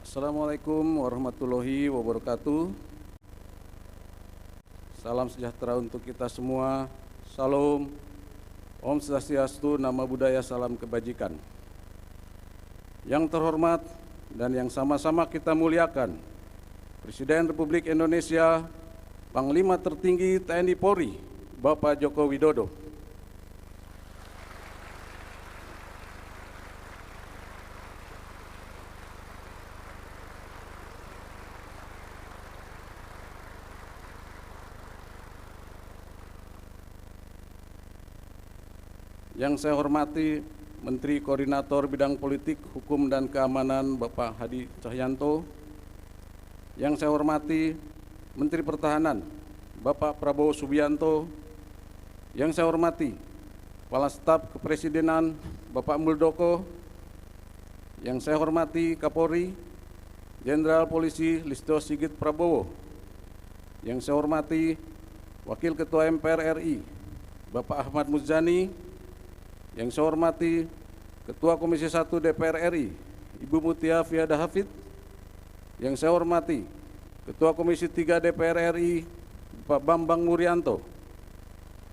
Assalamualaikum warahmatullahi wabarakatuh. Salam sejahtera untuk kita semua. Salam, Om Swastiastu, Namo Buddhaya, salam kebajikan. Yang terhormat dan yang sama-sama kita muliakan, Presiden Republik Indonesia, Panglima Tertinggi TNI Polri, Bapak Joko Widodo. Yang saya hormati Menteri Koordinator Bidang Politik, Hukum, dan Keamanan Bapak Hadi Cahyanto. Yang saya hormati Menteri Pertahanan Bapak Prabowo Subianto. Yang saya hormati Kepala Staf Kepresidenan Bapak Muldoko. Yang saya hormati Kapolri Jenderal Polisi Listio Sigit Prabowo. Yang saya hormati Wakil Ketua MPR RI Bapak Ahmad Muzani. Yang saya hormati Ketua Komisi 1 DPR RI, Ibu Mutia Fiada Hafid. Yang saya hormati Ketua Komisi 3 DPR RI, Pak Bambang Wuryanto.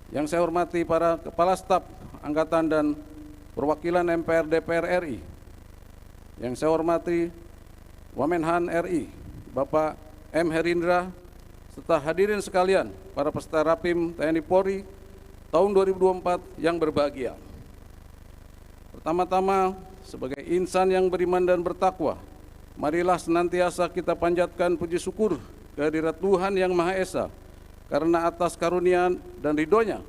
Yang saya hormati para Kepala Staf Angkatan dan Perwakilan MPR DPR RI. Yang saya hormati Wamenhan RI, Bapak M. Herindra, serta hadirin sekalian, para peserta Rapim TNI Polri tahun 2024 yang berbahagia. Pertama-tama, sebagai insan yang beriman dan bertakwa, marilah senantiasa kita panjatkan puji syukur kehadirat Tuhan Yang Maha Esa, karena atas karunia dan ridhonya,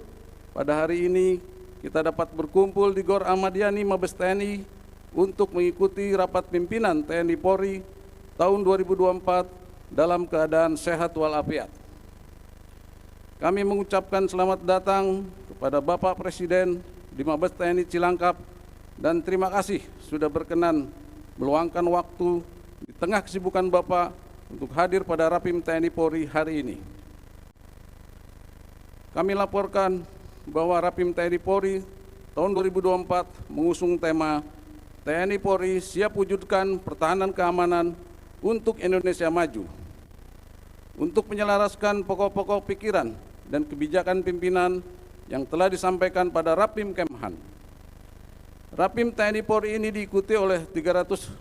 pada hari ini kita dapat berkumpul di Gor Ahmad Yani Mabes TNI untuk mengikuti rapat pimpinan TNI Polri tahun 2024 dalam keadaan sehat walafiat. Kami mengucapkan selamat datang kepada Bapak Presiden di Mabes TNI Cilangkap, dan terima kasih sudah berkenan meluangkan waktu di tengah kesibukan Bapak untuk hadir pada Rapim TNI Polri hari ini. Kami laporkan bahwa Rapim TNI Polri tahun 2024 mengusung tema TNI Polri siap wujudkan pertahanan keamanan untuk Indonesia maju. Untuk menyelaraskan pokok-pokok pikiran dan kebijakan pimpinan yang telah disampaikan pada Rapim Kemhan, Rapim TNI Polri ini diikuti oleh 362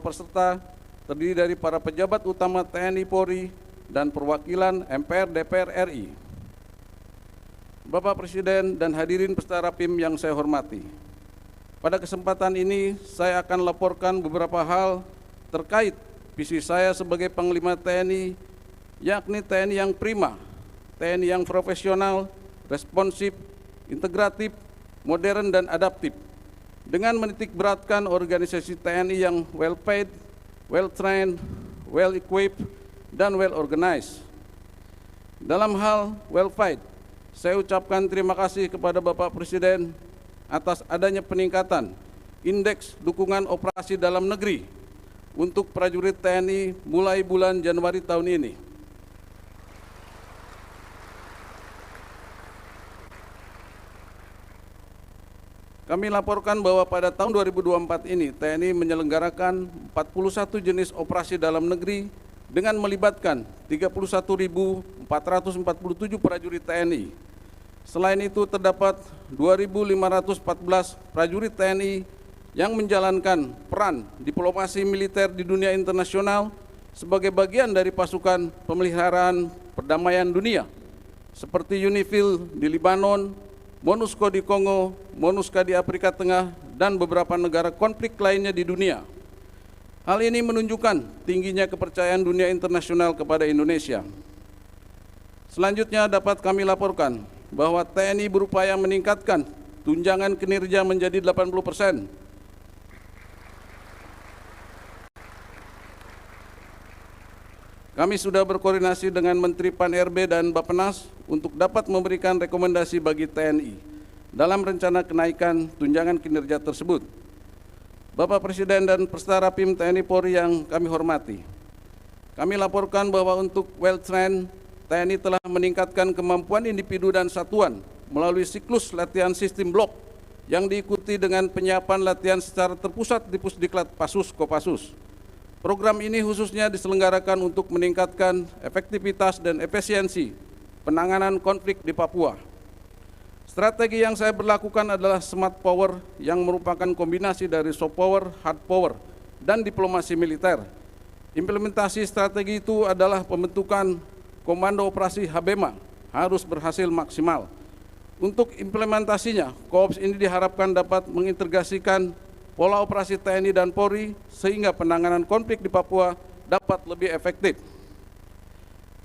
peserta, terdiri dari para pejabat utama TNI Polri dan perwakilan MPR DPR RI. Bapak Presiden dan hadirin peserta Rapim yang saya hormati, pada kesempatan ini saya akan laporkan beberapa hal terkait visi saya sebagai Panglima TNI, yakni TNI yang prima, TNI yang profesional, responsif, integratif, modern, dan adaptif, dengan menitik beratkan organisasi TNI yang well paid, well trained, well equipped, dan well organized. Dalam hal well paid, saya ucapkan terima kasih kepada Bapak Presiden atas adanya peningkatan indeks dukungan operasi dalam negeri untuk prajurit TNI mulai bulan Januari tahun ini. Kami laporkan bahwa pada tahun 2024 ini TNI menyelenggarakan 41 jenis operasi dalam negeri dengan melibatkan 31.447 prajurit TNI. Selain itu terdapat 2.514 prajurit TNI yang menjalankan peran diplomasi militer di dunia internasional sebagai bagian dari pasukan pemeliharaan perdamaian dunia seperti UNIFIL di Lebanon, MONUSCO di Kongo, MONUSCA di Afrika Tengah, dan beberapa negara konflik lainnya di dunia. Hal ini menunjukkan tingginya kepercayaan dunia internasional kepada Indonesia. Selanjutnya dapat kami laporkan bahwa TNI berupaya meningkatkan tunjangan kinerja menjadi 80%. Kami sudah berkoordinasi dengan Menteri Pan-RB dan Bappenas untuk dapat memberikan rekomendasi bagi TNI dalam rencana kenaikan tunjangan kinerja tersebut. Bapak Presiden dan peserta Rapim TNI Polri yang kami hormati, kami laporkan bahwa untuk well trained, TNI telah meningkatkan kemampuan individu dan satuan melalui siklus latihan sistem blok yang diikuti dengan penyiapan latihan secara terpusat di Pusdiklat Pasus Kopassus. Program ini khususnya diselenggarakan untuk meningkatkan efektivitas dan efisiensi penanganan konflik di Papua. Strategi yang saya berlakukan adalah smart power yang merupakan kombinasi dari soft power, hard power, dan diplomasi militer. Implementasi strategi itu adalah pembentukan Komando Operasi Habema harus berhasil maksimal. Untuk implementasinya, Koops ini diharapkan dapat mengintegrasikan pola operasi TNI dan Polri sehingga penanganan konflik di Papua dapat lebih efektif.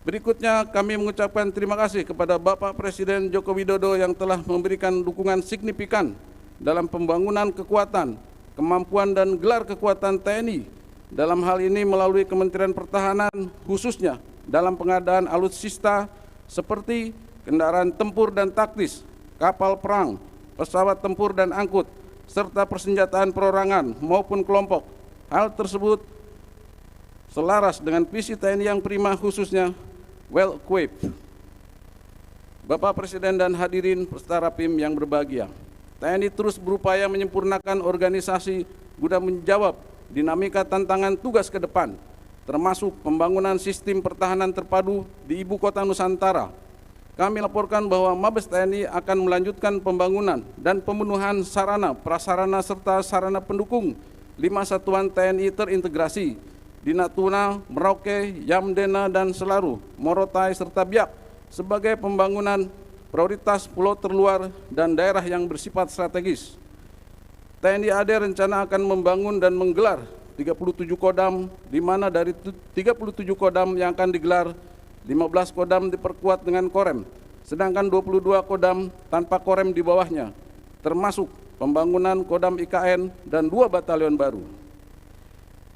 Berikutnya kami mengucapkan terima kasih kepada Bapak Presiden Joko Widodo yang telah memberikan dukungan signifikan dalam pembangunan kekuatan, kemampuan dan gelar kekuatan TNI. Dalam hal ini melalui Kementerian Pertahanan khususnya dalam pengadaan alutsista seperti kendaraan tempur dan taktis, kapal perang, pesawat tempur dan angkut, serta persenjataan perorangan maupun kelompok. Hal tersebut selaras dengan visi TNI yang prima khususnya well equipped. Bapak Presiden dan hadirin peserta Rapim yang berbahagia, TNI terus berupaya menyempurnakan organisasi guna menjawab dinamika tantangan tugas ke depan, termasuk pembangunan sistem pertahanan terpadu di Ibu Kota Nusantara. Kami laporkan bahwa Mabes TNI akan melanjutkan pembangunan dan pemenuhan sarana, prasarana, serta sarana pendukung 5 satuan TNI terintegrasi di Natuna, Merauke, Yamdena, dan Selaru, Morotai, serta Biak sebagai pembangunan prioritas pulau terluar dan daerah yang bersifat strategis. TNI AD rencana akan membangun dan menggelar 37 kodam, di mana dari 37 kodam yang akan digelar, 15 kodam diperkuat dengan korem, sedangkan 22 kodam tanpa korem di bawahnya, termasuk pembangunan kodam IKN dan 2 batalion baru.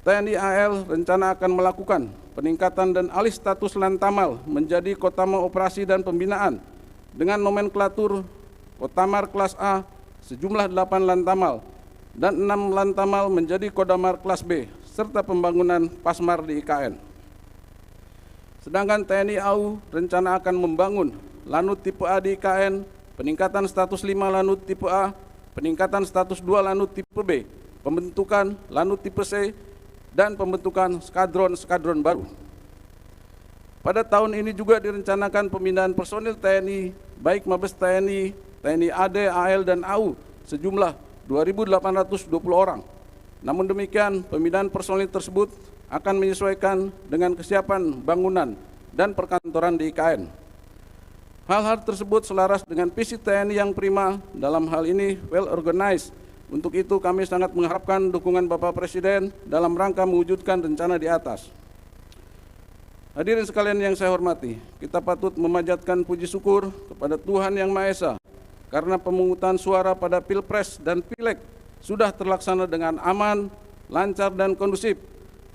TNI AL rencana akan melakukan peningkatan dan alih status Lantamal menjadi Kotama Operasi dan Pembinaan dengan nomenklatur Kotamar kelas A sejumlah 8 Lantamal dan 6 Lantamal menjadi Kodamar kelas B serta pembangunan Pasmar di IKN. Sedangkan TNI AU rencana akan membangun Lanut tipe A di IKN, peningkatan status 5 Lanut tipe A, peningkatan status 2 Lanut tipe B, pembentukan Lanut tipe C, dan pembentukan skadron-skadron baru. Pada tahun ini juga direncanakan pemindahan personil TNI, baik Mabes TNI, TNI AD, AL, dan AU, sejumlah 2.820 orang. Namun demikian, pemindahan personil tersebut akan menyesuaikan dengan kesiapan bangunan dan perkantoran di IKN. Hal-hal tersebut selaras dengan visi TNI yang prima, dalam hal ini well organized. Untuk itu kami sangat mengharapkan dukungan Bapak Presiden dalam rangka mewujudkan rencana di atas. Hadirin sekalian yang saya hormati, kita patut memanjatkan puji syukur kepada Tuhan Yang Maha Esa karena pemungutan suara pada Pilpres dan Pileg sudah terlaksana dengan aman, lancar, dan kondusif.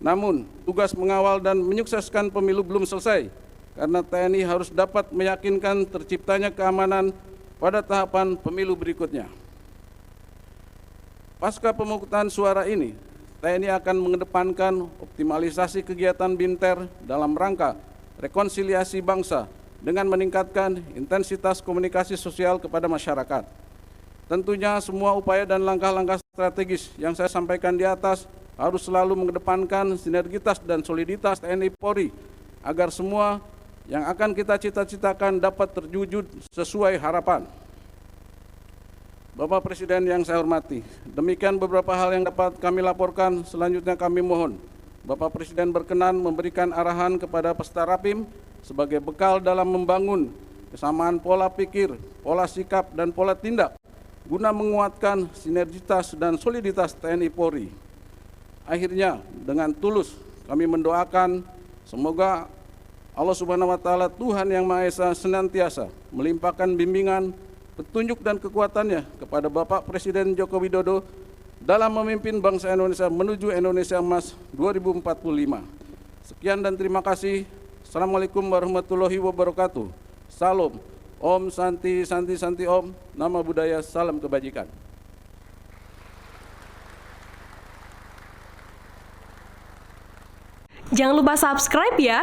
Namun, tugas mengawal dan menyukseskan pemilu belum selesai, karena TNI harus dapat meyakinkan terciptanya keamanan pada tahapan pemilu berikutnya. Pasca pemungutan suara ini, TNI akan mengedepankan optimalisasi kegiatan BINTER dalam rangka rekonsiliasi bangsa dengan meningkatkan intensitas komunikasi sosial kepada masyarakat. Tentunya semua upaya dan langkah-langkah strategis yang saya sampaikan di atas harus selalu mengedepankan sinergitas dan soliditas TNI Polri agar semua yang akan kita cita-citakan dapat terwujud sesuai harapan. Bapak Presiden yang saya hormati, demikian beberapa hal yang dapat kami laporkan. Selanjutnya kami mohon Bapak Presiden berkenan memberikan arahan kepada peserta Rapim sebagai bekal dalam membangun kesamaan pola pikir, pola sikap, dan pola tindak guna menguatkan sinergitas dan soliditas TNI Polri. Akhirnya, dengan tulus kami mendoakan semoga Allah Subhanahu wa Ta'ala, Tuhan Yang Maha Esa, senantiasa melimpahkan bimbingan, petunjuk, dan kekuatannya kepada Bapak Presiden Joko Widodo dalam memimpin bangsa Indonesia menuju Indonesia Emas 2045. Sekian dan terima kasih. Assalamualaikum warahmatullahi wabarakatuh. Salam. Om Santi Santi Santi Om. Nama budaya, salam kebajikan. Jangan lupa subscribe ya.